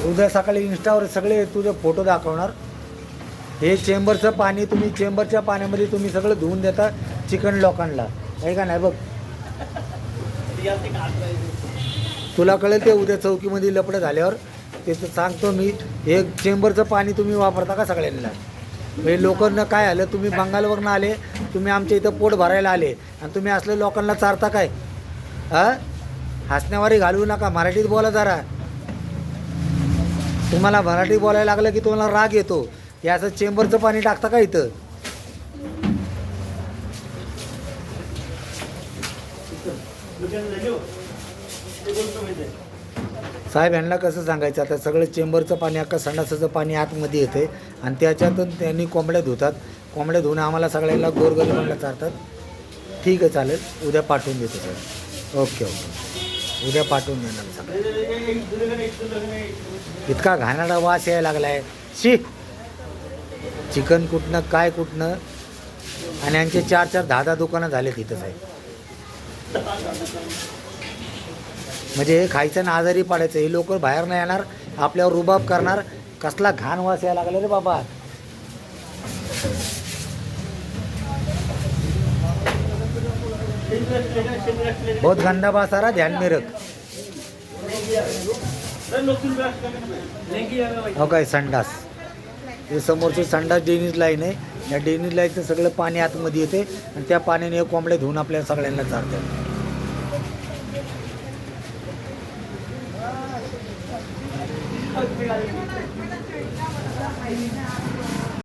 उद्या सकाळी इंस्टावर सगळे तुझे फोटो दाखवणार. हे चेंबरचं पाणी तुम्ही चेंबरच्या पाण्यामध्ये तुम्ही सगळं धुवून देता चिकन लोकांना, आहे का नाही? बघ तुला कळेल ते उद्या चौकीमध्ये लपडं झाल्यावर. त्याचं सांगतो मी, हे चेंबरचं पाणी तुम्ही वापरता का सगळ्यांना? म्हणजे लोकांना काय आलं, तुम्ही बंगालवरून आले, तुम्ही आमच्या इथं पोट भरायला आले आणि तुम्ही असले लोकांना चारता काय? हां, हसण्यावारी घालवू नका, मराठीत बोला जरा. तुम्हाला मराठी बोलायला लागलं की तुम्हाला राग येतो. हे असं चेंबरचं पाणी टाकता का इथं? साहेब यांना कसं सांगायचं आता? सगळं चेंबरचं पाणी, अख्खा संडासाचं पाणी आतमध्ये येते आणि त्याच्यातून त्यांनी कोंबड्या धुतात. कोंबड्या धुवून आम्हाला सगळ्यांना गोरगरिबांना चारतात. ठीक आहे, चालेल, उद्या पाठवून देतो सर. ओके ओके, उद्या पाठवून देणार सगळं. इतका घाणारा वास यायला लागला आहे. शी, चिकन कुठनं काय कुठनं, आणि यांचे 4-4 10-10 दुकानं झाले तिथंच आहे. म्हणजे हे खायचं ना आजारी पाडायचं. हे लोक बाहेर नाही येणार, आपल्यावर रुबाब करणार. कसला घाण वास यायला लागला रे बाबा. बहुत गंदा बास आ रहा, ध्यान में रख. हो काय, संडास, हे समोरची संडास डेनिज लाईन आहे. या डेनिज लाईनचं सगळं पाणी आतमध्ये येते आणि त्या पाण्याने कोंबड्या धुवून आपल्याला सगळ्यांना चारतात.